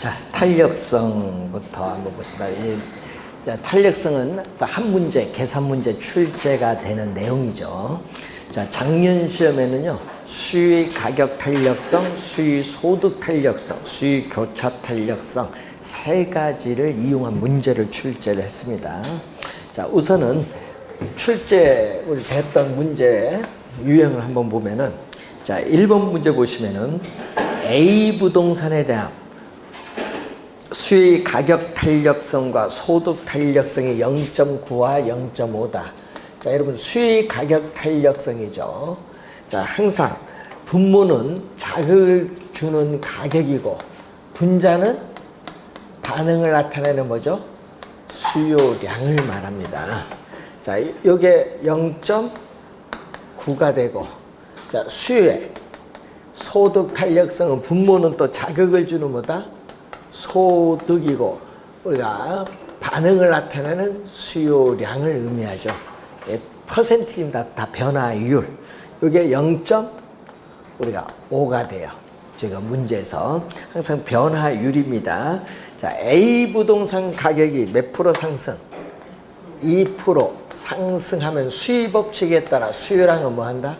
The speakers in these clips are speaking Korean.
자, 탄력성부터 한번 봅시다. 자, 탄력성은 한 문제, 계산 문제 출제가 되는 내용이죠. 자, 작년 시험에는요, 수의 가격 탄력성, 수의 소득 탄력성, 수의 교차 탄력성 세 가지를 이용한 문제를 출제를 했습니다. 자, 우선은 출제 우리 됐던 문제 유형을 한번 보면은, 자, 1번 문제 보시면은 A 부동산에 대한 수의 가격 탄력성과 소득 탄력성이 0.9와 0.5다. 자, 여러분, 수의 가격 탄력성이죠. 자, 항상 분모는 자극을 주는 가격이고 분자는 반응을 나타내는 뭐죠? 수요량을 말합니다. 자, 요게 0.9가 되고, 자, 수의 소득 탄력성은 분모는 또 자극을 주는 뭐다? 소득이고, 우리가 반응을 나타내는 수요량을 의미하죠. 퍼센티지입니다. 다 변화율. 이게 0.5가 돼요. 지금 문제에서 항상 변화율입니다. 자, A 부동산 가격이 몇 프로 상승? 2% 상승하면 수의 법칙에 따라 수요량은 뭐 한다?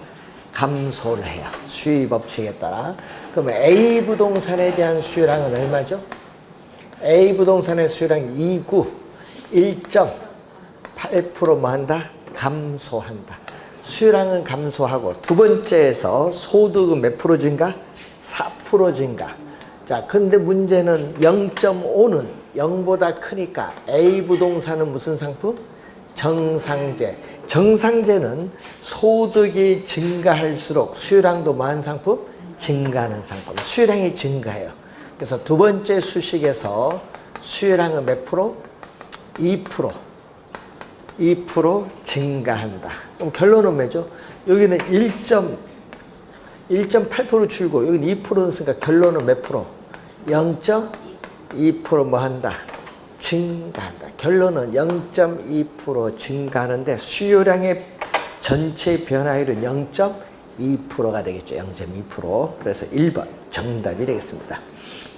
감소를 해요. 수의 법칙에 따라. 그러면 A 부동산에 대한 수요량은 얼마죠? A 부동산의 수요량이 2.9, 1.8% 뭐 한다? 감소한다. 수요량은 감소하고, 두 번째에서 소득은 몇 프로 증가? 4% 증가. 자, 근데 문제는 0.5는 0보다 크니까 A 부동산은 무슨 상품? 정상제. 정상제는 소득이 증가할수록 수요량도 뭐한 상품? 증가하는 상품. 수요량이 증가해요. 그래서 두 번째 수식에서 수요량은 몇 프로? 2%. 2% 증가한다. 그럼 결론은 뭐죠? 여기는 1.8% 줄고 여기는 2%는 쓰니까 결론은 몇 프로? 0.2% 뭐 한다? 증가한다. 결론은 0.2% 증가하는데 수요량의 전체 변화율은 0.2%가 되겠죠. 0.2%. 그래서 1번 정답이 되겠습니다.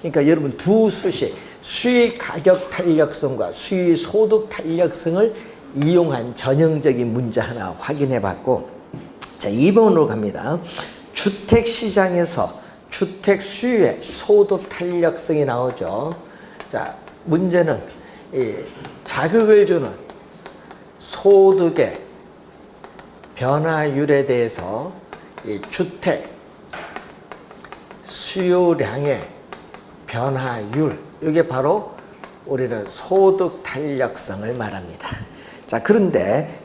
그러니까 여러분, 두 수식, 수의 가격 탄력성과 수의 소득 탄력성을 이용한 전형적인 문제 하나 확인해 봤고, 자, 2번으로 갑니다. 주택시장에서 주택 수요의 소득 탄력성이 나오죠. 자, 문제는 이 자극을 주는 소득의 변화율에 대해서 이 주택 수요량의 변화율, 이게 바로 우리는 소득 탄력성을 말합니다. 자, 그런데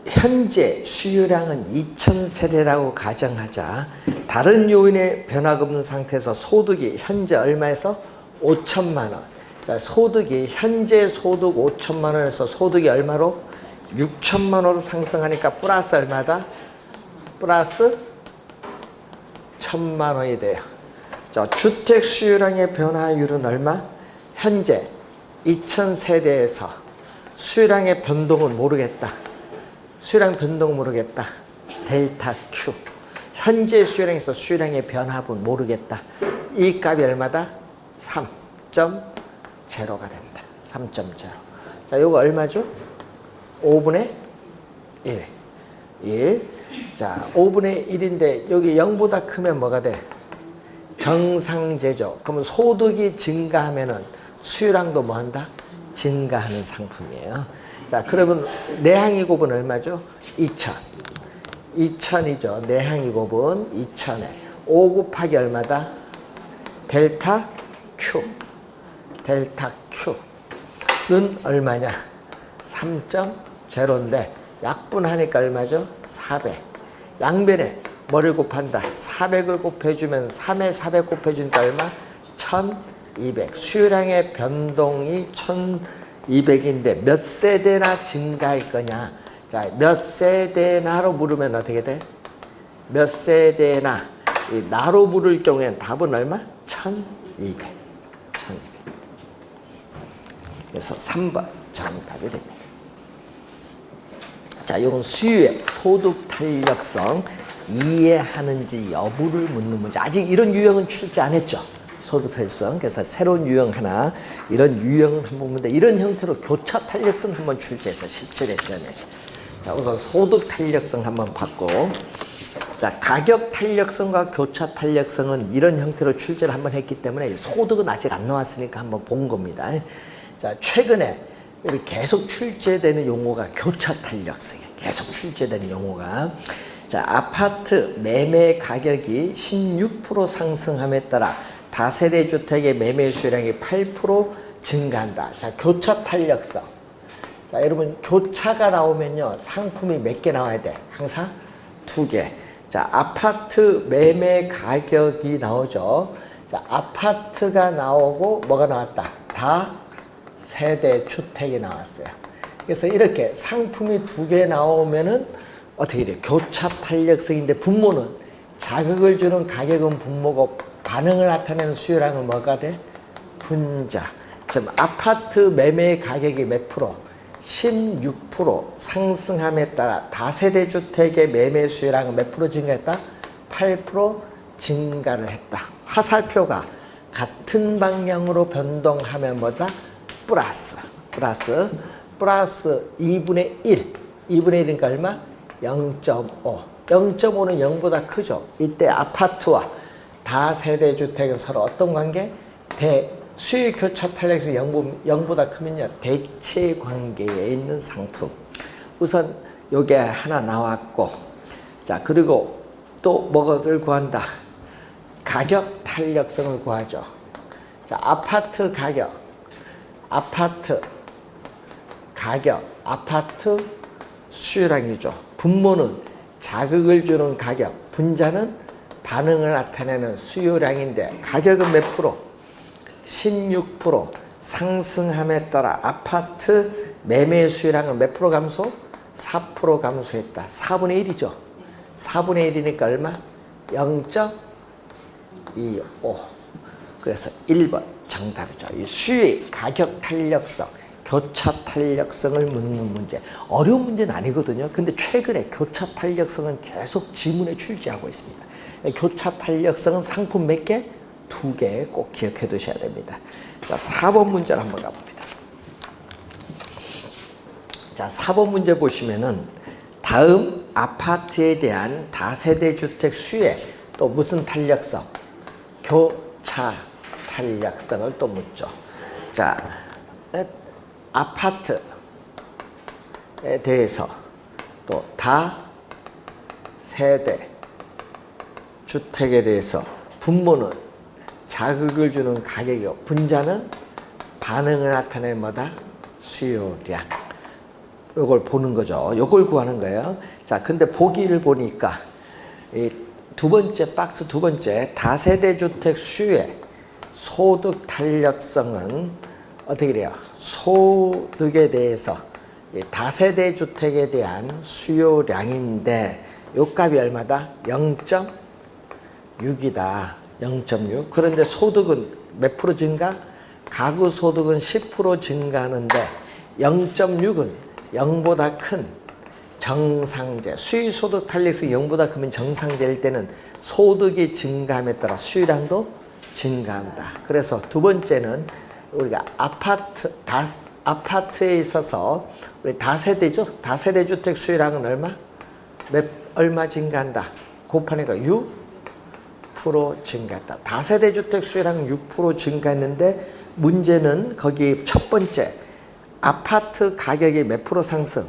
현재 수요량은 2000세대라고 가정하자, 다른 요인의 변화가 없는 상태에서 소득이 현재 얼마에서 5천만 원. 자, 소득이 현재 소득 5천만 원에서 소득이 얼마로? 6천만 원으로 상승하니까 플러스 얼마다? 플러스 1,000만 원이 돼요. 자, 주택 수요량의 변화율은 얼마? 현재 2000세대에서 수요량의 변동은 모르겠다. 수요량 변동 모르겠다. 델타 Q. 현재 수요량에서 수요량의 변화분 모르겠다. 이 값이 얼마다? 3.0가 된다. 3.0. 자, 요거 얼마죠? 5분의 1. 1. 자, 5분의 1인데 여기 0보다 크면 뭐가 돼? 정상제죠. 그러면 소득이 증가하면은 수요량도 뭐 한다? 증가하는 상품이에요. 자, 그러면 내항의 곱은 얼마죠? 2,000. 2,000이죠. 내항의 곱은 2,000에 5 곱하기 얼마다? 델타 Q. 델타 Q는 얼마냐? 3.0인데 약분하니까 얼마죠? 400. 양변에 뭐를 곱한다? 400을 곱해주면 3에 400 곱해준다 얼마? 1200. 수요량의 변동이 1200인데 몇 세대나 증가할 거냐? 자, 몇 세대나로 물으면 어떻게 돼? 몇 세대나. 이 나로 물을 경우에는 답은 얼마? 1200. 1200. 그래서 3번 정답이 됩니다. 자, 이건 수요의 소득 탄력성 이해하는지 여부를 묻는 문제. 아직 이런 유형은 출제 안 했죠. 소득 탄력성. 그래서 새로운 유형 하나, 이런 유형은 한번 보는데, 이런 형태로 교차 탄력성 한번 출제해서 실질의 시험에. 자, 우선 소득 탄력성 한번 봤고, 자, 가격 탄력성과 교차 탄력성은 이런 형태로 출제를 한번 했기 때문에 소득은 아직 안 나왔으니까 한번 본 겁니다. 자, 최근에 우리 계속 출제되는 용어가 교차 탄력성이에요. 계속 출제되는 용어가. 자, 아파트 매매 가격이 16% 상승함에 따라 다세대 주택의 매매 수요량이 8% 증가한다. 자, 교차 탄력성. 자, 여러분, 교차가 나오면요, 상품이 몇 개 나와야 돼? 항상 2개. 자, 아파트 매매 가격이 나오죠. 자, 아파트가 나오고 뭐가 나왔다? 다세대 주택이 나왔어요. 그래서 이렇게 상품이 2개 나오면은 어떻게 돼요? 교차 탄력성인데, 분모는 자극을 주는 가격은 분모고 반응을 나타내는 수요량은 뭐가 돼? 분자. 지금 아파트 매매 가격이 몇 프로? 16% 상승함에 따라 다세대 주택의 매매 수요량은 몇 프로 증가했다? 8% 증가를 했다. 화살표가 같은 방향으로 변동하면 뭐다? 플러스 2분의 1. 2분의 1이니까 얼마? 0.5. 0.5는 0보다 크죠. 이때 아파트와 다세대 주택은 서로 어떤 관계? 수익 교차 탄력성이 0보다 크면요, 대체 관계에 있는 상품. 우선 요게 하나 나왔고, 자, 그리고 또 뭐를 구한다? 가격 탄력성을 구하죠. 자, 아파트 수요량이죠. 분모는 자극을 주는 가격, 분자는 반응을 나타내는 수요량인데, 가격은 몇 프로? 16% 상승함에 따라 아파트 매매 수요량은 몇 프로 감소? 4% 감소했다. 4분의 1이죠. 4분의 1이니까 얼마? 0.25. 그래서 1번 정답이죠. 이 수익, 가격 탄력성, 교차 탄력성을 묻는 문제. 어려운 문제는 아니거든요. 근데 최근에 교차 탄력성은 계속 지문에 출제하고 있습니다. 교차 탄력성은 상품 몇 개? 2개 꼭 기억해 두셔야 됩니다. 자, 4번 문제를 한번 가봅니다. 자, 4번 문제 보시면은 다음 아파트에 대한 다세대 주택 수요에 또 무슨 탄력성? 교차 탄력성을 또 묻죠. 자, 아파트에 대해서 또 다세대 주택에 대해서 분모는 자극을 주는 가격이고, 분자는 반응을 나타내는 뭐다? 수요량. 요걸 보는 거죠. 요걸 구하는 거예요. 자, 근데 보기를 보니까 이 두 번째 박스 두 번째 다세대 주택 수요의 소득 탄력성은 어떻게 돼요? 소득에 대해서 다세대 주택에 대한 수요량인데, 요 값이 얼마다? 0.6이다. 0.6. 그런데 소득은 몇 프로 증가? 가구 소득은 10% 증가하는데 0.6은 0보다 큰 정상제. 수익소득 탄력성이 0보다 크면 정상제일 때는 소득이 증가함에 따라 수요량도 증가한다. 그래서 두 번째는 우리가 아파트에 있어서 우리 다세대죠. 다세대 주택 수요량은 얼마 증가한다? 곱하니까 6% 증가했다. 다세대 주택 수요량은 6% 증가했는데, 문제는 거기 첫 번째 아파트 가격이 몇 프로 상승?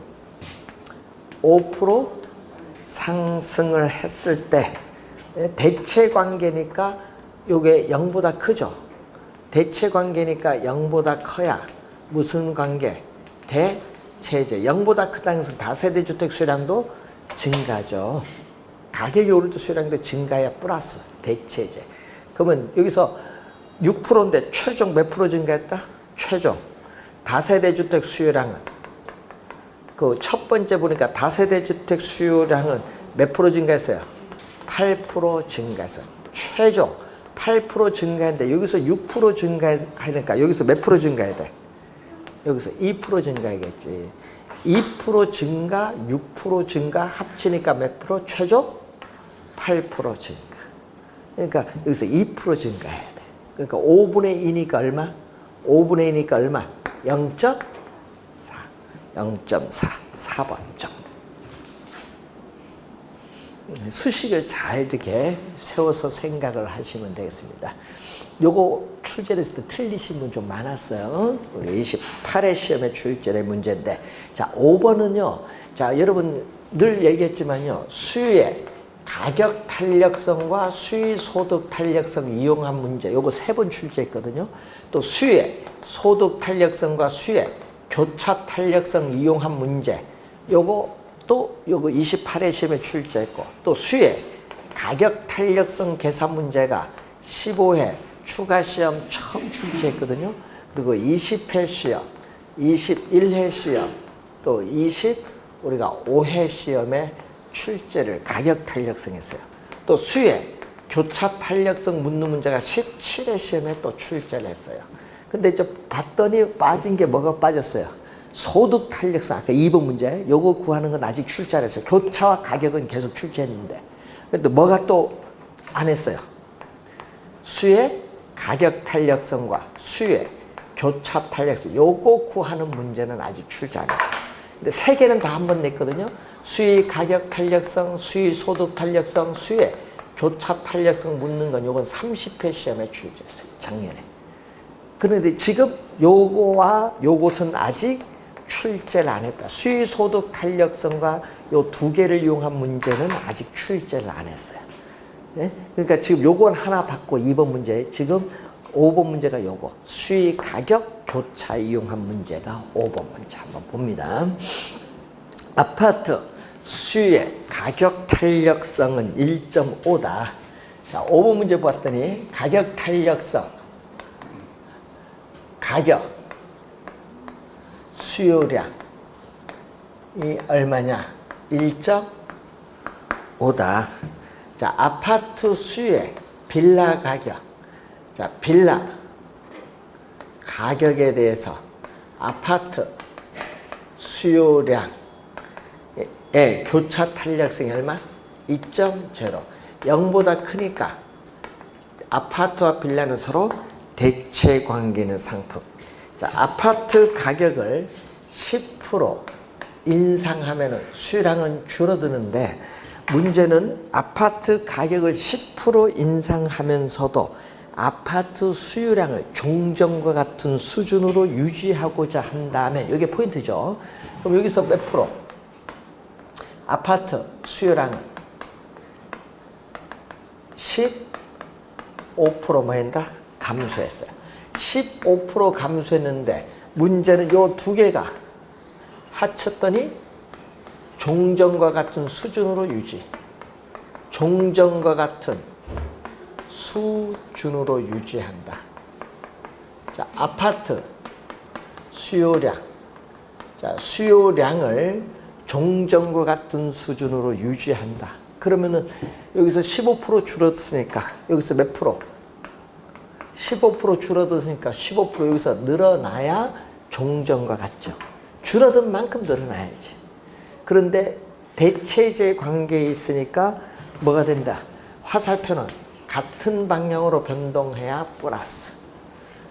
5% 상승을 했을 때 대체 관계니까 요게 0보다 크죠. 대체 관계니까 0보다 커야 무슨 관계? 대체제. 0보다 크다는 것은 다세대 주택 수요량도 증가죠. 가격이 오를 때 수요량도 증가야 플러스 대체제. 그러면 여기서 6%인데 최종 몇 프로 증가했다? 최종 다세대 주택 수요량은 그 첫 번째 보니까 다세대 주택 수요량은 몇 프로 증가했어요? 8% 증가했어요. 최종 8% 증가했는데 여기서 6% 증가하니까 여기서 몇 프로 증가해야 돼? 여기서 2% 증가하겠지. 2% 증가, 6% 증가 합치니까 몇 프로? 최종 8% 증가. 그러니까 여기서 2% 증가해야 돼. 그러니까 5분의 2니까 얼마? 5분의 2니까 얼마? 0.4. 0.4. 4번 정도. 수식을 잘 이렇게 세워서 생각을 하시면 되겠습니다. 요거 출제를 했을 때 틀리신 분 좀 많았어요. 우리 28회 시험에 출제된 문제인데, 자, 5번은요, 자, 여러분 늘 얘기했지만요, 수의 가격 탄력성과 수의 소득 탄력성 이용한 문제, 요거 3번 출제했거든요. 또 수의 소득 탄력성과 수의 교차 탄력성 이용한 문제, 요거 또 요거 28회 시험에 출제했고, 또 수의 가격 탄력성 계산 문제가 15회 추가 시험 처음 출제했거든요. 그리고 20회 시험, 21회 시험, 또 우리가 5회 시험에 출제를 가격 탄력성 했어요. 또 수의 교차 탄력성 묻는 문제가 17회 시험에 또 출제를 했어요. 근데 좀 봤더니 빠진 게 뭐가 빠졌어요? 소득 탄력성, 아까 2번 문제, 요거 구하는 건 아직 출제 안 했어요. 교차와 가격은 계속 출제했는데. 근데 뭐가 또 안 했어요? 수의 가격 탄력성과 수의 교차 탄력성, 요거 구하는 문제는 아직 출제 안 했어요. 근데 3개는 다 한 번 냈거든요. 수의 가격 탄력성, 수의 소득 탄력성, 수의 교차 탄력성 묻는 건 요건 30회 시험에 출제했어요. 작년에. 그런데 지금 요거와 요것은 아직 출제를 안 했다. 수의 소득 탄력성과 요 2개를 이용한 문제는 아직 출제를 안 했어요. 네? 그러니까 지금 요건 하나 받고 2번 문제, 지금 5번 문제가 요거 수의 가격 교차 이용한 문제가 5번 문제 한번 봅니다. 아파트 수의 가격 탄력성은 1.5다. 자, 5번 문제 봤더니 가격 탄력성, 가격, 수요량이 얼마냐? 1.5다. 자, 아파트 수의 빌라 가격. 자, 빌라 가격에 대해서 아파트 수요량의 교차 탄력성이 얼마? 2.0. 0보다 크니까 아파트와 빌라는 서로 대체 관계 있는 상품. 자, 아파트 가격을 10% 인상하면 수요량은 줄어드는데, 문제는 아파트 가격을 10% 인상하면서도 아파트 수요량을 종전과 같은 수준으로 유지하고자 한다면, 이게 포인트죠. 그럼 여기서 몇 프로? 아파트 수요량은 15% 뭐 한다? 감소했어요. 15% 감소했는데, 문제는 요 2개가 합쳤더니 종전과 같은 수준으로 유지. 종전과 같은 수준으로 유지한다. 자, 아파트 수요량. 자, 수요량을 종전과 같은 수준으로 유지한다. 그러면은 여기서 15% 줄었으니까 여기서 몇 프로? 15% 줄어들었으니까 15% 여기서 늘어나야 종전과 같죠. 줄어든 만큼 늘어나야지. 그런데 대체제 관계에 있으니까 뭐가 된다? 화살표는 같은 방향으로 변동해야 플러스.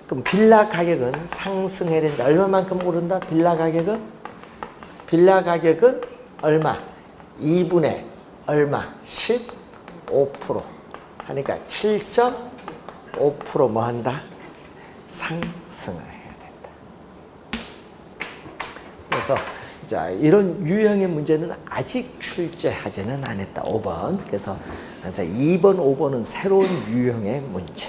그럼 빌라 가격은 상승해야 된다. 얼마만큼 오른다? 빌라 가격은? 빌라 가격은 얼마? 2분의 얼마? 15% 하니까 7.5% 뭐 한다? 상승을 해야 된다. 그래서 자, 이런 유형의 문제는 아직 출제하지는 않았다. 5번. 그래서 2번, 5번은 새로운 유형의 문제.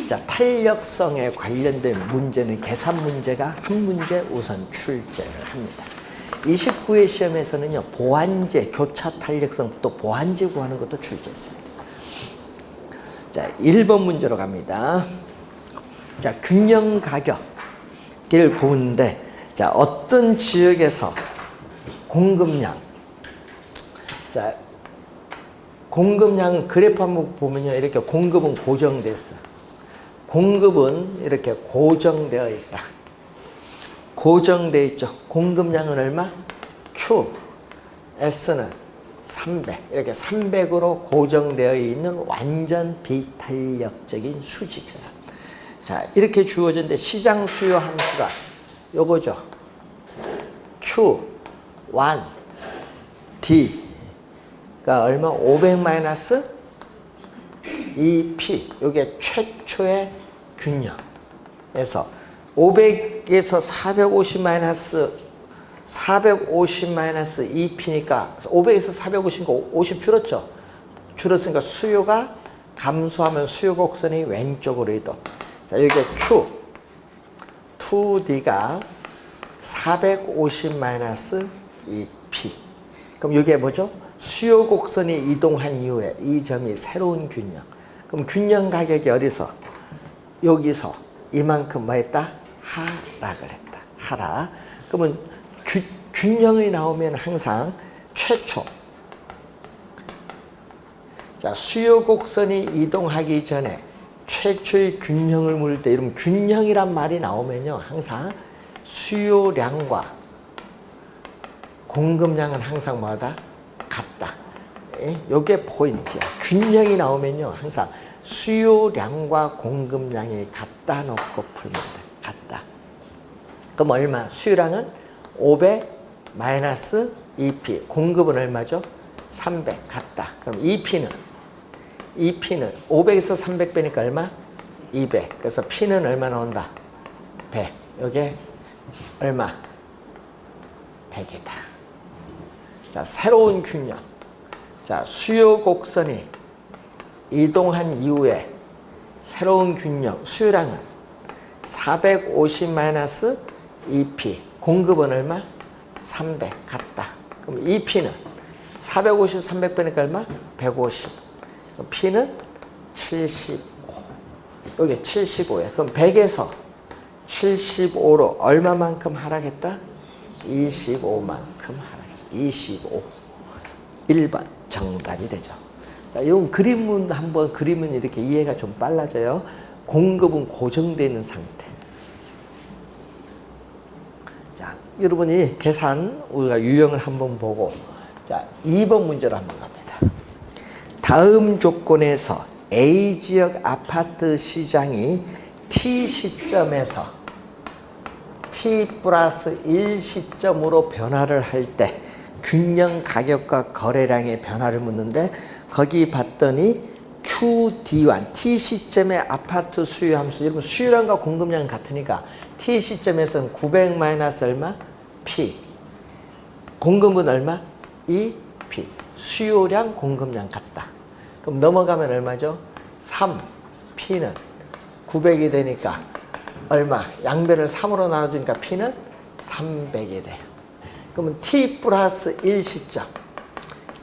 자, 탄력성에 관련된 문제는 계산 문제가 한 문제 우선 출제를 합니다. 29회 시험에서는요, 보완제, 교차 탄력성 또 보완제 구하는 것도 출제했습니다. 자, 1번 문제로 갑니다. 자, 균형 가격을 보는데, 자, 어떤 지역에서 공급량, 자, 공급량은 그래프 한번 보면요, 이렇게 공급은 고정됐어. 공급은 이렇게 고정되어 있다. 고정되어 있죠. 공급량은 얼마? Q, S는 300 이렇게 300으로 고정되어 있는 완전 비탄력적인 수직선. 자, 이렇게 주어졌는데 시장 수요 함수가 요거죠. Q1 D가 얼마? 500 마이너스 2P. 요게 최초의 균형에서 500에서 450 마이너스 2P니까 500에서 450이니까 50 줄었죠. 줄었으니까 수요가 감소하면 수요 곡선이 왼쪽으로 이동. 자, 여기가 Q 2D가 450 마이너스 2P. 그럼 이게 뭐죠? 수요 곡선이 이동한 이후에 이 점이 새로운 균형. 그럼 균형 가격이 어디서? 여기서 이만큼 뭐 했다? 하락을 했다. 하락. 그러면 균형이 나오면 항상 최초. 자, 수요 곡선이 이동하기 전에 최초의 균형을 물을 때 이러면 균형이란 말이 나오면요. 항상 수요량과 공급량은 항상 뭐다? 같다. 이게 포인트야. 균형이 나오면요. 항상 수요량과 공급량이 같다 놓고 풀면 돼. 같다. 그럼 얼마? 수요량은 500 마이너스 2P. 공급은 얼마죠? 300 같다. 그럼 2P는 500에서 300 빼니까 얼마? 200. 그래서 P는 얼마 나온다? 100. 이게 얼마? 100이다. 자, 새로운 균형. 자, 수요 곡선이 이동한 이후에 새로운 균형. 수요량은 450 마이너스 2P. 공급은 얼마? 300 같다. 그럼 2P는 450, 300 빼니까 얼마? 150. P는 75. 여기 75에. 그럼 100에서 75로 얼마만큼 하락했다? 25만큼 하락했다. 25. 1번 정답이 되죠. 자, 이 그림은 한번 그리면 이렇게 이해가 좀 빨라져요. 공급은 고정되어 있는 상태. 자, 여러분이 계산 우리가 유형을 한번 보고, 자, 2번 문제로 한번 갑니다. 다음 조건에서 A 지역 아파트 시장이 T 시점에서 T 플러스 1 시점으로 변화를 할 때 균형 가격과 거래량의 변화를 묻는데, 거기 봤더니 QD1 T 시점의 아파트 수요 함수. 여러분 수요량과 공급량은 같으니까 T 시점에서는 900 마이너스 얼마? P. 공급은 얼마? 2P. 수요량 공급량 같다. 그럼 넘어가면 얼마죠? 3. P는 900이 되니까 얼마? 양배를 3으로 나눠주니까 P는 300이 돼요. 그러면 T 플러스 1 시점.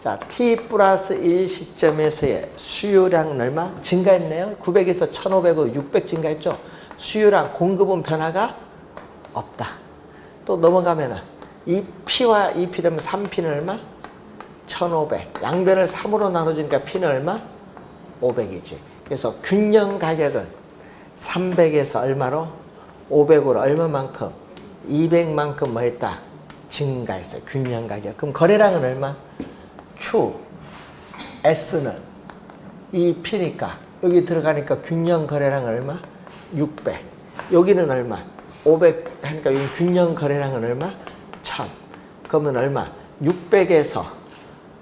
자, T 플러스 1 시점에서의 수요량은 얼마? 증가했네요. 900에서 1500으로 600 증가했죠. 수요량, 공급은 변화가 없다. 또 넘어가면 이 P와 이 P 되면 3P는 얼마? 1500. 양변을 3으로 나눠주니까 P는 얼마? 500이지. 그래서 균형 가격은 300에서 얼마로? 500으로 얼마만큼? 200만큼 뭐 했다? 증가했어요. 균형 가격. 그럼 거래량은 얼마? Q, S는 2P니까 여기 들어가니까 균형 거래량은 얼마? 600. 여기는 얼마? 500 하니까 여기 균형 거래량은 얼마? 1000. 그러면 얼마? 600에서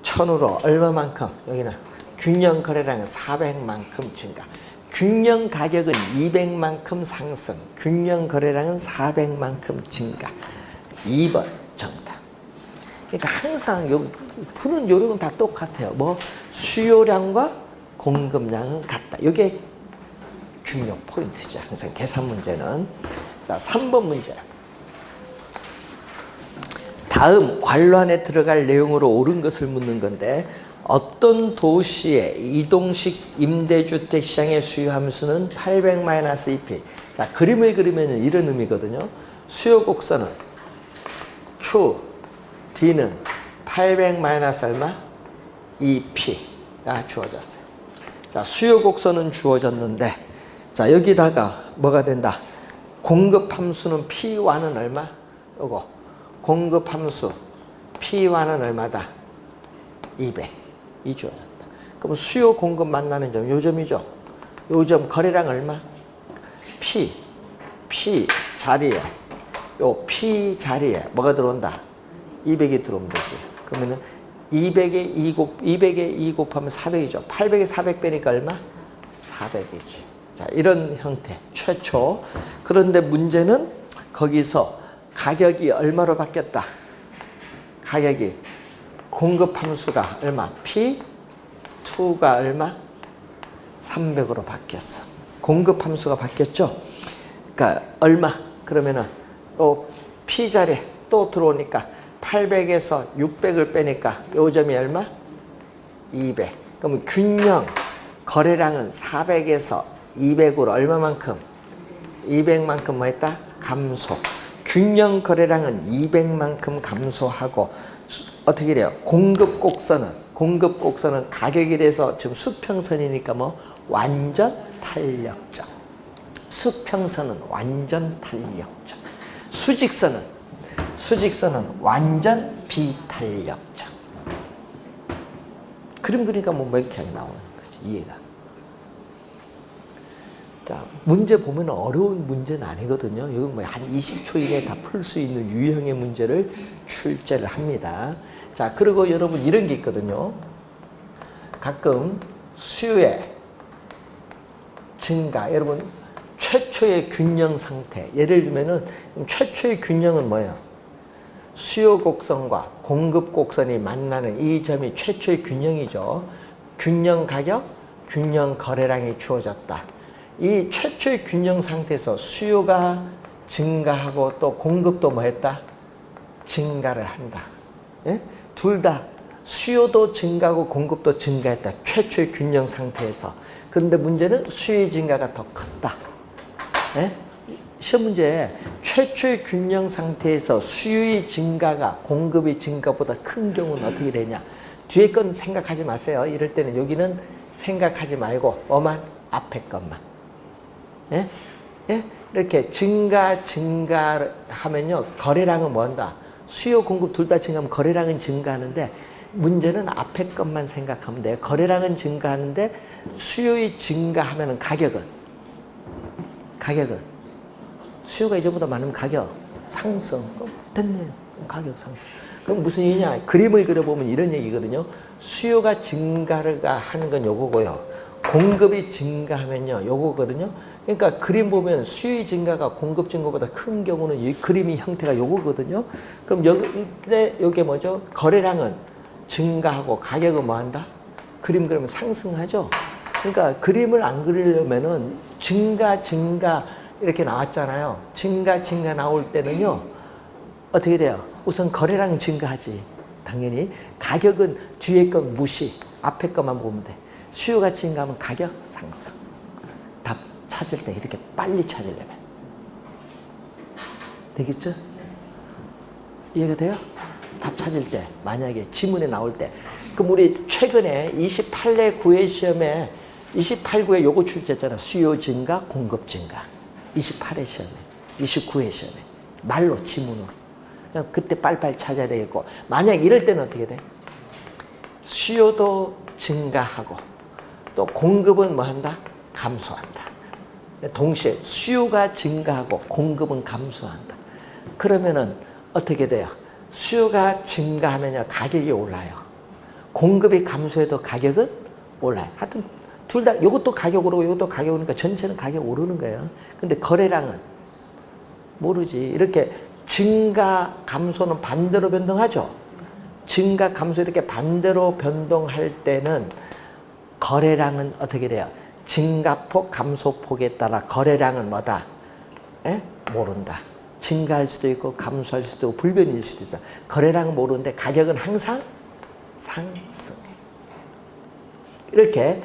1000으로 얼마만큼? 여기는 균형 거래량은 400만큼 증가. 균형 가격은 200만큼 상승. 균형 거래량은 400만큼 증가. 2번 정답. 그러니까 항상 푸는 요령은 다 똑같아요. 뭐 수요량과 공급량은 같다. 이게 중요 포인트죠. 항상 계산 문제는. 자, 3번 문제. 다음 관로안에 들어갈 내용으로 옳은 것을 묻는 건데, 어떤 도시의 이동식 임대주택 시장의 수요 함수는 800-2P. 자, 그림을 그리면 이런 의미거든요. 수요 곡선은 Q, D는 800 마이너스 얼마? 2P가 주어졌어요. 자, 수요 곡선은 주어졌는데, 자, 여기다가 뭐가 된다? 공급 함수는 P1은 얼마? 요거. 공급 함수 P1은 얼마다? 200이 주어졌다. 그럼 수요 공급 만나는 점, 요 점이죠. 요 점 거래량 얼마? P 자리에, 요 P 자리에 뭐가 들어온다? 200이 들어오면 되지. 그러면은 200에 2 곱하면 400이죠. 800에 400 빼니까 얼마? 400이지. 자, 이런 형태, 최초. 그런데 문제는 거기서 가격이 얼마로 바뀌었다? 가격이 공급 함수가 얼마? P2가 얼마? 300으로 바뀌었어. 공급 함수가 바뀌었죠? 그러니까 얼마? 그러면은 또 P 자리에 또 들어오니까 800에서 600을 빼니까 요 점이 얼마? 200. 그러면 균형 거래량은 400에서 200으로 얼마만큼? 200만큼 뭐 했다? 감소. 균형 거래량은 200만큼 감소하고 어떻게 돼요? 공급 곡선은 가격에 대해서 지금 수평선이니까 뭐 완전 탄력적. 수평선은 완전 탄력적. 수직선은 완전 비탄력적. 그림 그리니까 뭐 이렇게 나오는 거지. 이해가. 자, 문제 보면 어려운 문제는 아니거든요. 여기 뭐 한 20초 이내에 다 풀 수 있는 유형의 문제를 출제를 합니다. 자, 그리고 여러분 이런 게 있거든요. 가끔 수요의 증가, 여러분 최초의 균형 상태. 예를 들면은 최초의 균형은 뭐예요? 수요 곡선과 공급 곡선이 만나는 이 점이 최초의 균형이죠. 균형 가격, 균형 거래량이 주어졌다. 이 최초의 균형 상태에서 수요가 증가하고 또 공급도 뭐 했다? 증가를 한다. 예? 둘 다 수요도 증가하고 공급도 증가했다. 최초의 균형 상태에서. 그런데 문제는 수요의 증가가 더 컸다. 예? 시험 문제에 최초의 균형 상태에서 수요의 증가가 공급의 증가보다 큰 경우는 어떻게 되냐? 뒤에 건 생각하지 마세요. 이럴 때는 여기는 생각하지 말고 뭐만? 앞에 것만. 예? 예? 이렇게 증가하면요. 거래량은 뭐 한다? 수요 공급 둘 다 증가하면 거래량은 증가하는데 문제는 앞에 것만 생각하면 돼요. 거래량은 증가하는데 수요의 증가하면은 가격은 수요가 이전보다 많으면 가격 상승. 됐네요. 가격 상승. 그럼 무슨 얘기냐? 그림을 그려보면 이런 얘기거든요. 수요가 증가를 하는 건 요거고요. 공급이 증가하면요. 요거거든요. 그러니까 그림 보면 수요의 증가가 공급 증가보다 큰 경우는 이 그림의 형태가 요거거든요. 그럼 여기 뭐죠? 거래량은 증가하고 가격은 뭐 한다? 그림 그리면 상승하죠. 그러니까 그림을 안 그리려면은 증가 이렇게 나왔잖아요. 증가 나올 때는요. 어떻게 돼요? 우선 거래량은 증가하지. 당연히. 가격은 뒤에 건 무시. 앞에 것만 보면 돼. 수요가 증가하면 가격 상승. 답 찾을 때 이렇게 빨리 찾으려면. 되겠죠? 이해가 돼요? 답 찾을 때 만약에 지문에 나올 때 그럼 우리 최근에 28회 9회 시험에 28구에 요거 출제했잖아. 수요 증가, 공급 증가. 28회 시험에, 29회 시험에. 말로, 지문으로. 그냥 그때 빨리빨리 찾아야 되겠고. 만약 이럴 때는 어떻게 돼? 수요도 증가하고 또 공급은 뭐 한다? 감소한다. 동시에 수요가 증가하고 공급은 감소한다. 그러면은 어떻게 돼요? 수요가 증가하면요. 가격이 올라요. 공급이 감소해도 가격은 올라요. 하여튼 둘 다 이것도 가격 오르고 이것도 가격 오르니까 전체는 가격 오르는 거예요. 근데 거래량은 모르지. 이렇게 증가 감소는 반대로 변동하죠. 증가 감소 이렇게 반대로 변동할 때는 거래량은 어떻게 돼요? 증가폭 감소폭에 따라 거래량은 뭐다? 에? 모른다. 증가할 수도 있고 감소할 수도 있고 불변일 수도 있어. 거래량은 모르는데 가격은 항상 상승해. 이렇게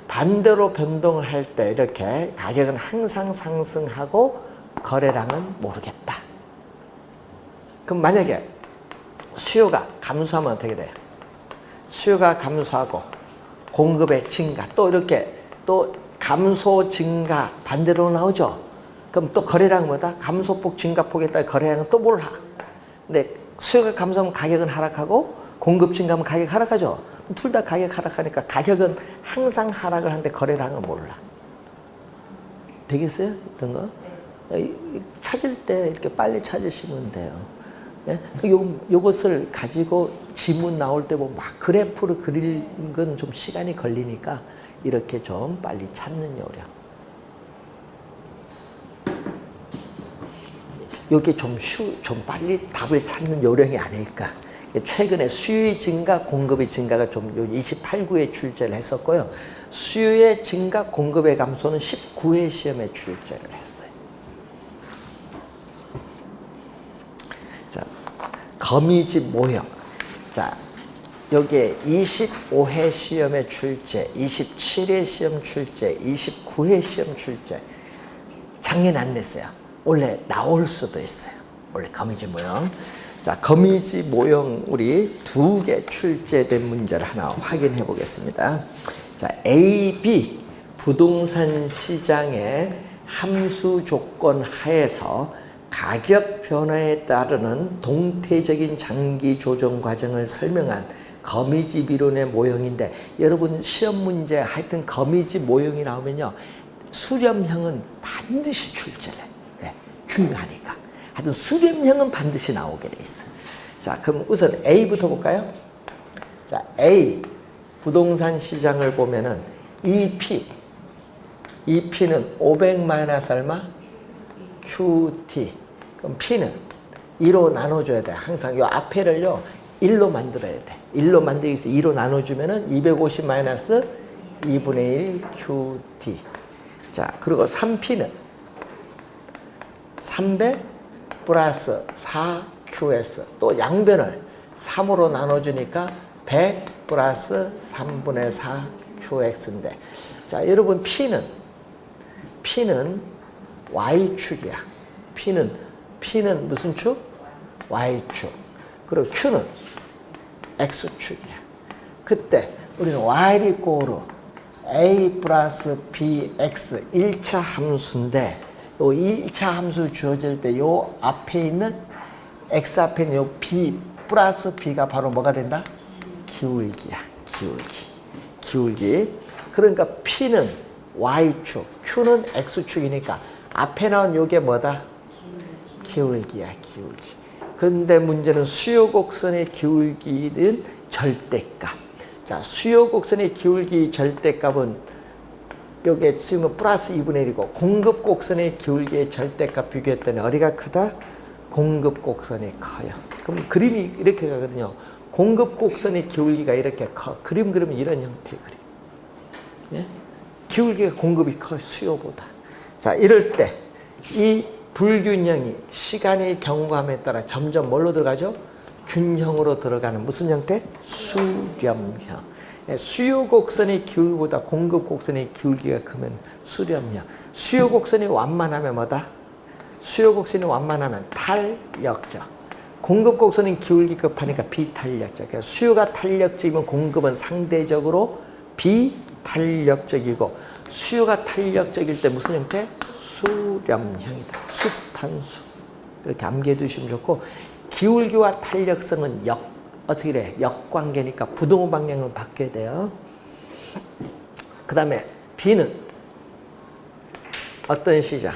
반대로 변동을 할 때 이렇게 가격은 항상 상승하고 거래량은 모르겠다. 그럼 만약에 수요가 감소하면 어떻게 돼요? 수요가 감소하고 공급의 증가 또 이렇게 또 감소 증가 반대로 나오죠. 그럼 또 거래량은 뭐다? 감소폭 증가폭에 따라 거래량은 또 몰라. 근데 수요가 감소하면 가격은 하락하고 공급 증가하면 가격 하락하죠. 둘 다 가격 하락하니까 가격은 항상 하락을 하는데 거래를 하는 건 몰라. 되겠어요? 이런 거? 찾을 때 이렇게 빨리 찾으시면 돼요. 예? 요것을 가지고 지문 나올 때 보면 막 그래프를 그리는 건 좀 시간이 걸리니까 이렇게 좀 빨리 찾는 요령. 요게 좀 빨리 답을 찾는 요령이 아닐까. 최근에 수요의 증가, 공급의 증가가 좀 28구에 출제를 했었고요. 수요의 증가, 공급의 감소는 19회 시험에 출제를 했어요. 자, 거미집 모형. 자, 여기에 25회 시험에 출제, 27회 시험 출제, 29회 시험 출제. 작년 안 냈어요. 원래 나올 수도 있어요. 원래 거미집 모형. 자, 거미집 모형 우리 2개 출제된 문제를 하나 확인해 보겠습니다. 자, A, B 부동산 시장의 함수 조건 하에서 가격 변화에 따르는 동태적인 장기 조정 과정을 설명한 거미집 이론의 모형인데, 여러분 시험 문제 하여튼 거미집 모형이 나오면요 수렴형은 반드시 출제를 해요. 네, 중요하니까. 하여튼 수렴형은 반드시 나오게 돼 있어요. 자, 그럼 우선 A부터 볼까요? 자, A 부동산 시장을 보면은 EP는 500 마이너스 얼마? QT. 그럼 P는 2로 나눠줘야 돼. 항상 요 앞에를요 1로 만들어야 돼. 1로 만들기 위해서 2로 나눠주면은 250 마이너스 2분의 1 QT. 자, 그리고 3P는 300 플러스 4QS. 또 양변을 3으로 나눠주니까 100 플러스 3분의 4QX인데, 자, 여러분 P는 Y축이야. P는 무슨 축? Y축. 그리고 Q는 X축이야. 그때 우리는 Y를 이꼬르 A 플러스 BX 1차 함수인데, 요 1차 함수 주어질 때 요 앞에 있는 X 앞에 있는 요 B 플러스 B가 바로 뭐가 된다? 기울기야. 기울기. 그러니까 P는 Y축, Q는 X축이니까 앞에 나온 요게 뭐다? 기울기야. 그런데 문제는 수요 곡선의 기울기는 절대값. 자, 수요 곡선의 기울기 절대값은 여기에 쓰면 플러스 2분의 1이고, 공급 곡선의 기울기의 절대값 비교했더니 어디가 크다? 공급 곡선이 커요. 그럼 그림이 이렇게 가거든요. 공급 곡선의 기울기가 이렇게 커. 그림 그리면 이런 형태의 그림. 예? 기울기가 공급이 커, 수요보다. 자, 이럴 때 이 불균형이 시간의 경과함에 따라 점점 뭘로 들어가죠? 균형으로 들어가는 무슨 형태? 수렴형. 수요 곡선의 기울기보다 공급 곡선의 기울기가 크면 수렴형. 수요 곡선이 완만하면 뭐다? 수요 곡선이 완만하면 탄력적. 공급 곡선은 기울기 급하니까 비탄력적. 그러니까 수요가 탄력적이면 공급은 상대적으로 비탄력적이고, 수요가 탄력적일 때 무슨 형태? 수렴형이다. 수탄수. 이렇게 암기해 두시면 좋고, 기울기와 탄력성은 어떻게 돼? 역관계니까 부동호 방향을 바뀌어야 돼요. 그 다음에 B는 어떤 시장?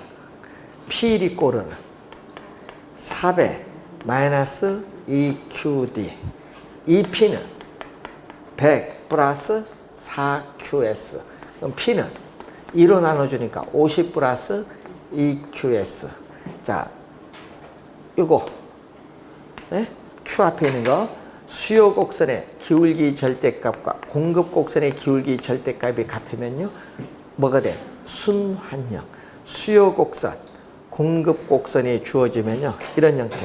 P1이 꼬르는 400 마이너스 2QD. EP는 100 플러스 4QS. 그럼 P는 2로 나눠주니까 50 플러스 2QS. 자, 이거 네? Q 앞에 있는 거 수요 곡선의 기울기 절대값과 공급 곡선의 기울기 절대값이 같으면요 뭐가 돼? 순환형. 수요 곡선, 공급 곡선이 주어지면요 이런 형태.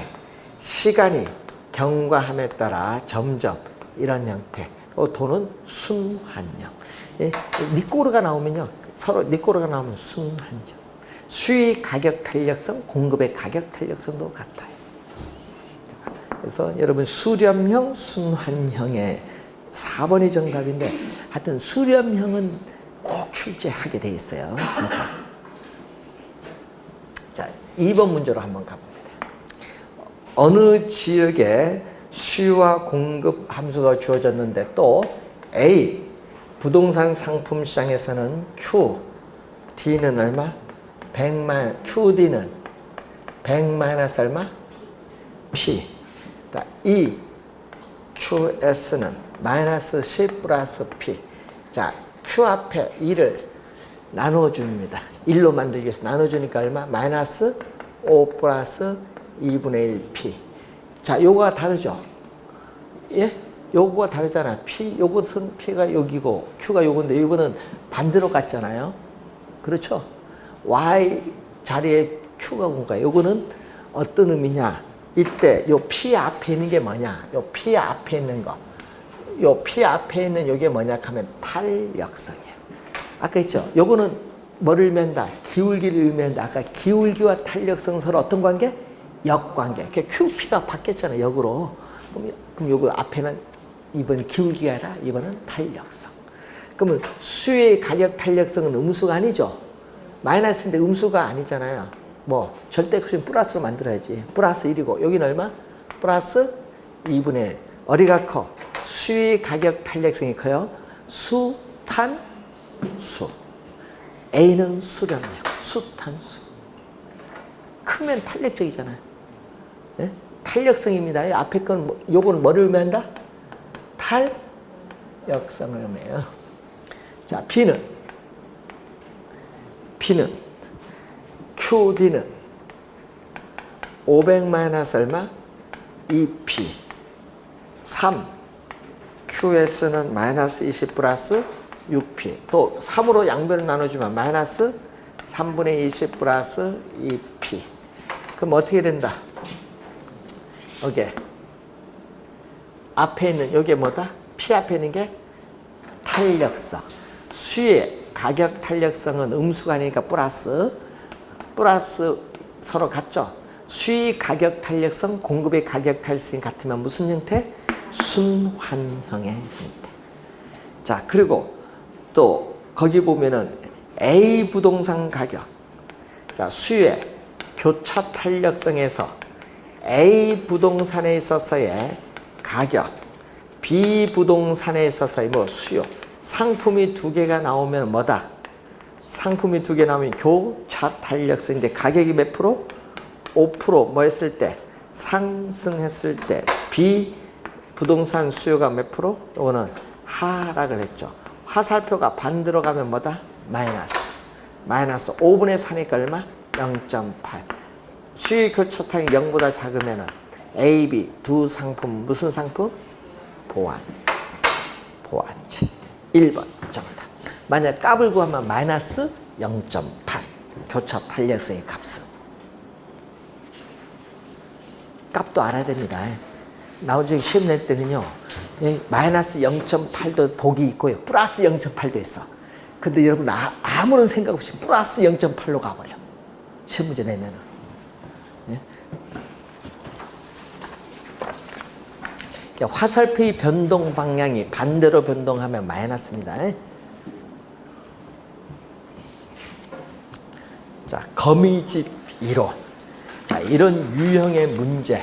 시간이 경과함에 따라 점점 이런 형태. 도는 순환형. 예? 니꼬르가 나오면요 서로 니꼬르가 나오면 순환형. 수요의 가격 탄력성, 공급의 가격 탄력성도 같아요. 그래서 여러분 수렴형, 순환형의 4번이 정답인데, 하여튼 수렴형은 꼭 출제하게 돼 있어요. 항상. 자, 2번 문제로 한번 가봅니다. 어느 지역의 수요와 공급 함수가 주어졌는데 또 A 부동산 상품 시장에서는 Q, D는 얼마? 100만, QD는 100 마이너스 얼마? P. E, QS는 마이너스 C 플러스 P. 자, Q 앞에 2를 나눠줍니다. 1로 만들기 위해서 나눠주니까 얼마? 마이너스 5 플러스 2분의 1 P. 자, 요거가 다르죠? 예? 요거가 다르잖아. P, 요것은 P가 여기고 Q가 요건데 요거는 반대로 갔잖아요. 그렇죠? Y 자리에 Q가 온 거야. 요거는 어떤 의미냐? 이때 요 P 앞에 있는 게 뭐냐? 요 P 앞에 있는 거. 요 P 앞에 있는 요게 뭐냐 하면 탄력성이에요. 아까 했죠? 요거는 뭐를 의미한다? 기울기를 의미한다. 아까 기울기와 탄력성 서로 어떤 관계? 역관계. QP가 바뀌었잖아요. 역으로. 그럼 요거 앞에는 이번 기울기가 아니라 이번은 탄력성. 그러면 수의 가격 탄력성은 음수가 아니죠. 마이너스인데 음수가 아니잖아요. 뭐 절대값은 플러스로 만들어야지. 플러스 1이고 여기는 얼마? 플러스 2분의 1. 어디가 커? 수의 가격 탄력성이 커요. 수, 탄, 수. A는 수렴이에요. 수, 탄, 수. 크면 탄력적이잖아요. 네? 탄력성입니다. 앞에 건 요거는 뭐를 의미한다? 탄력성을 의미해요. 자, B는 QD는 500 마이너스 얼마? 2P 3 QS는 마이너스 20 플러스 6P 또 3으로 양변을 나눠주면 마이너스 3분의 20 플러스 2P 그럼 어떻게 된다? 여기 앞에 있는 여기 뭐다? P 앞에 있는 게 탄력성 수의 가격 탄력성은 음수가 아니니까 플러스 서로 같죠? 수의 가격 탄력성, 공급의 가격 탄력성이 같으면 무슨 형태? 순환형의 형태. 자, 그리고 또 거기 보면은 A 부동산 가격. 자, 수의 교차 탄력성에서 A 부동산에 있어서의 가격, B 부동산에 있어서의 뭐 수요. 상품이 두 개가 나오면 뭐다? 상품이 두 개 나오면 교차 탄력성인데 가격이 몇 프로? 5% 뭐 했을 때? 상승했을 때 B 부동산 수요가 몇 프로? 이거는 하락을 했죠. 화살표가 반대로 가면 뭐다? 마이너스 5분의 4니까 얼마? 0.8 수요 교차 탄력이 0보다 작으면 A, B 두 상품 무슨 상품? 보완치 1번 정답. 만약 값을 구하면 마이너스 0.8 교차 탄력성의 값은 값도 알아야 됩니다. 나중에 시험 낼 때는요 마이너스 0.8도 복이 있고요 플러스 0.8도 있어. 근데 여러분 아무런 생각 없이 플러스 0.8로 가버려 시험 문제 내면은. 예? 화살표의 변동 방향이 반대로 변동하면 마이너스입니다. 자, 거미집 이론. 자, 이런 유형의 문제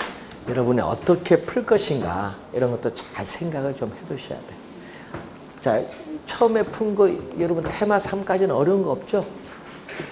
여러분이 어떻게 풀 것인가 이런 것도 잘 생각을 좀 해두셔야 돼요. 자, 처음에 푼 거 여러분 테마 3까지는 어려운 거 없죠?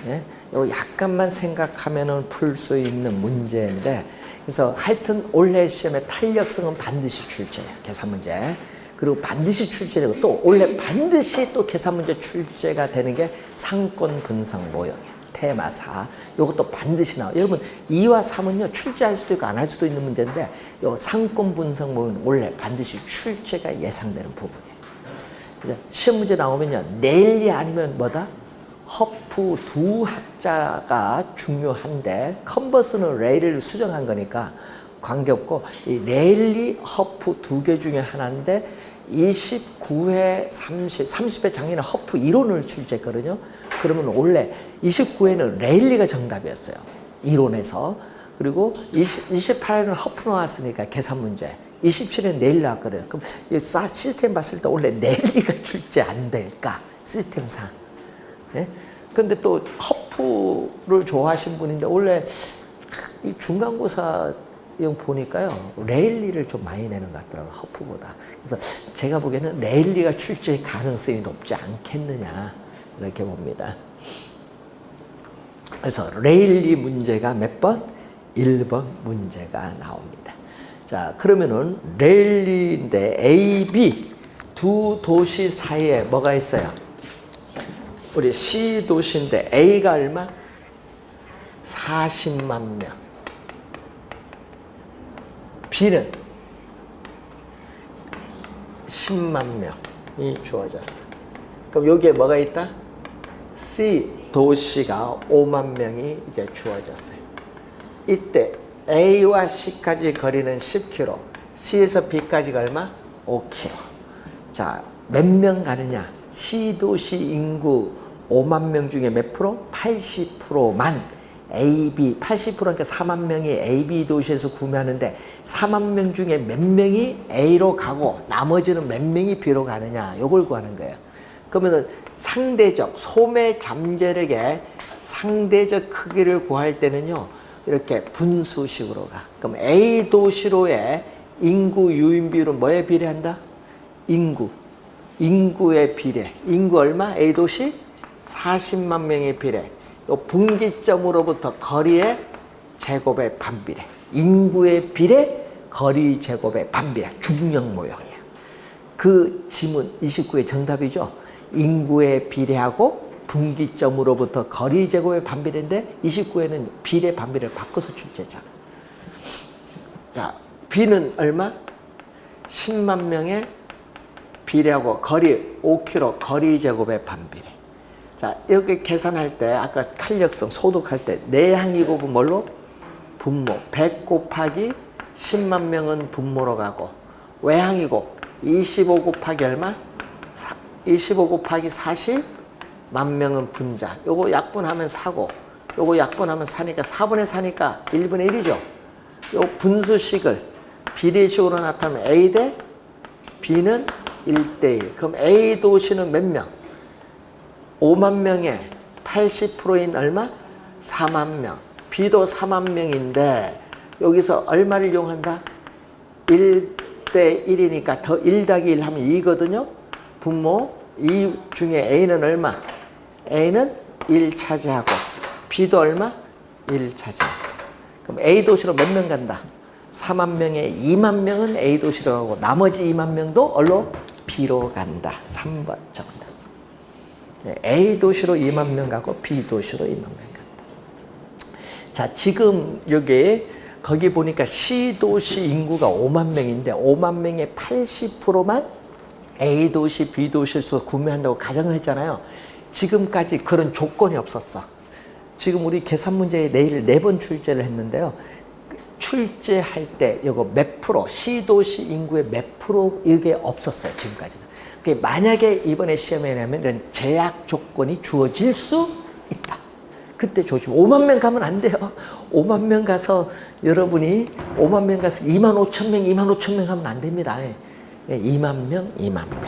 예? 이거 약간만 생각하면은 풀 수 있는 문제인데 그래서 하여튼 올해 시험에 탄력성은 반드시 출제해요. 계산 문제. 그리고 반드시 출제되고 또 올해 반드시 또 계산 문제 출제가 되는 게 상권 분석 모형이에요. 테마 4. 이것도 반드시 나와요. 여러분 2와 3은요 출제할 수도 있고 안 할 수도 있는 문제인데 이 상권 분석 모형은 올해 반드시 출제가 예상되는 부분이에요. 이제 시험 문제 나오면요 넬리 아니면 뭐다? 허프 두 합자가 중요한데 컨버스는 레일을 수정한 거니까 관계없고 이 레일리 허프 두 개 중에 하나인데 29회 30회 작년에 허프 이론을 출제했거든요. 그러면 원래 29회는 레일리가 정답이었어요. 이론에서. 그리고 28회는 허프 나왔으니까 계산 문제. 27회는 레일리 나왔거든요. 그럼 이 시스템 봤을 때 원래 레일리가 출제 안 될까? 시스템상. 네? 근데 또 허프를 좋아하신 분인데 원래 이 중간고사 이거 보니까요, 레일리를 좀 많이 내는 것 같더라고요, 허프보다. 그래서 제가 보기에는 레일리가 출제할 가능성이 높지 않겠느냐, 이렇게 봅니다. 그래서 레일리 문제가 몇 번? 1번 문제가 나옵니다. 자, 그러면은 레일리인데 A, B 두 도시 사이에 뭐가 있어요? 우리 C 도시인데 A가 얼마? 40만 명. B는 10만 명이 주어졌어. 그럼 여기에 뭐가 있다? C 도시가 5만 명이 이제 주어졌어요. 이때 A와 C까지 거리는 10km, C에서 B까지가 얼마? 5km. 자, 몇 명 가느냐? C 도시 인구 5만 명 중에 몇 프로? 80%만 AB, 80%니까 4만 명이 AB 도시에서 구매하는데 4만 명 중에 몇 명이 A로 가고 나머지는 몇 명이 B로 가느냐, 이걸 구하는 거예요. 그러면은 상대적 소매 잠재력의 상대적 크기를 구할 때는요, 이렇게 분수식으로 가. 그럼 A 도시로의 인구 유인 비율은 뭐에 비례한다? 인구에 비례. 인구 얼마? A 도시 40만 명에 비례. 요 분기점으로부터 거리의 제곱의 반비례. 인구의 비례, 거리 제곱의 반비례. 중력 모형이야. 그 지문 29의 정답이죠. 인구에 비례하고 분기점으로부터 거리 제곱의 반비례인데 29에는 비례 반비례를 바꿔서 출제했잖아. 자, B는 얼마? 10만 명의 비례하고 거리 5km, 거리 제곱의 반비례. 자, 이렇게 계산할 때 아까 탄력성 소득할 때 내항이 곱은 뭘로? 분모. 100 곱하기 10만 명은 분모로 가고, 외항이고 25 곱하기 얼마? 25 곱하기 40만 명은 분자. 요거 약분하면 4고, 요거 약분하면 4니까 4분의 4니까 1분의 1이죠. 요 분수식을 비례식으로 나타내면 A 대 B는 1대1. 그럼 A 도시는 몇 명? 5만 명에 80%인 얼마? 4만 명. B도 4만 명인데 여기서 얼마를 이용한다? 1대 1이니까 더 1 더하기 1 하면 2거든요. 분모 2 중에 A는 얼마? A는 1 차지하고 B도 얼마? 1 차지하고. 그럼 A 도시로 몇 명 간다? 4만 명에 2만 명은 A 도시로 가고 나머지 2만 명도 얼로? B로 간다. 3번 정답. A 도시로 2만 명 가고 B 도시로 2만 명 간다. 자, 지금 여기 거기 보니까 C 도시 인구가 5만 명인데 5만 명의 80%만 A 도시, B 도시에서 구매한다고 가정을 했잖아요. 지금까지 그런 조건이 없었어. 지금 우리 계산 문제에 내일 4번 출제를 했는데요. 출제할 때 이거 몇 프로, C 도시 인구의 몇 프로 이게 없었어요. 지금까지는. 만약에 이번에 시험에 내면 이런 제약 조건이 주어질 수 있다. 그때 조심. 5만 명 가면 안 돼요. 5만 명 가서 여러분이 5만 명 가서 2만 5천 명, 2만 5천 명 하면 안 됩니다. 2만 명, 2만 명.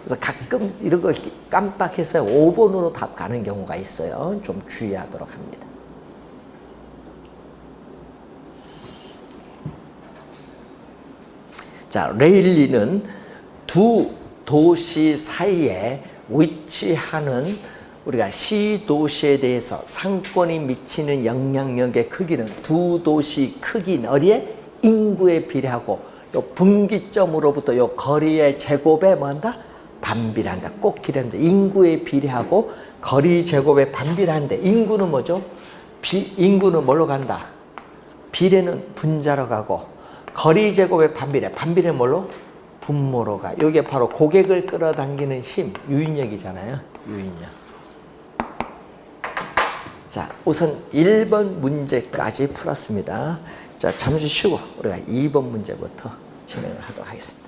그래서 가끔 이런 거 깜빡해서 5번으로 답 가는 경우가 있어요. 좀 주의하도록 합니다. 자, 레일리는 두 도시 사이에 위치하는 우리가 C 도시에 대해서 상권이 미치는 영향력의 크기는 두 도시 크기는 어디에? 인구에 비례하고 요 분기점으로부터 요 거리의 제곱에 뭐한다? 반비례한다. 꼭 기대한다. 인구에 비례하고 거리 제곱에 반비례한데 인구는 뭐죠? 인구는 뭘로 간다? 비례는 분자로 가고 거리 제곱의 반비례. 반비례는 뭘로? 분모로 가. 이게 바로 고객을 끌어당기는 힘, 유인력이잖아요. 유인력. 자, 우선 1번 문제까지 풀었습니다. 자, 잠시 쉬고 우리가 2번 문제부터 진행을 하도록 하겠습니다.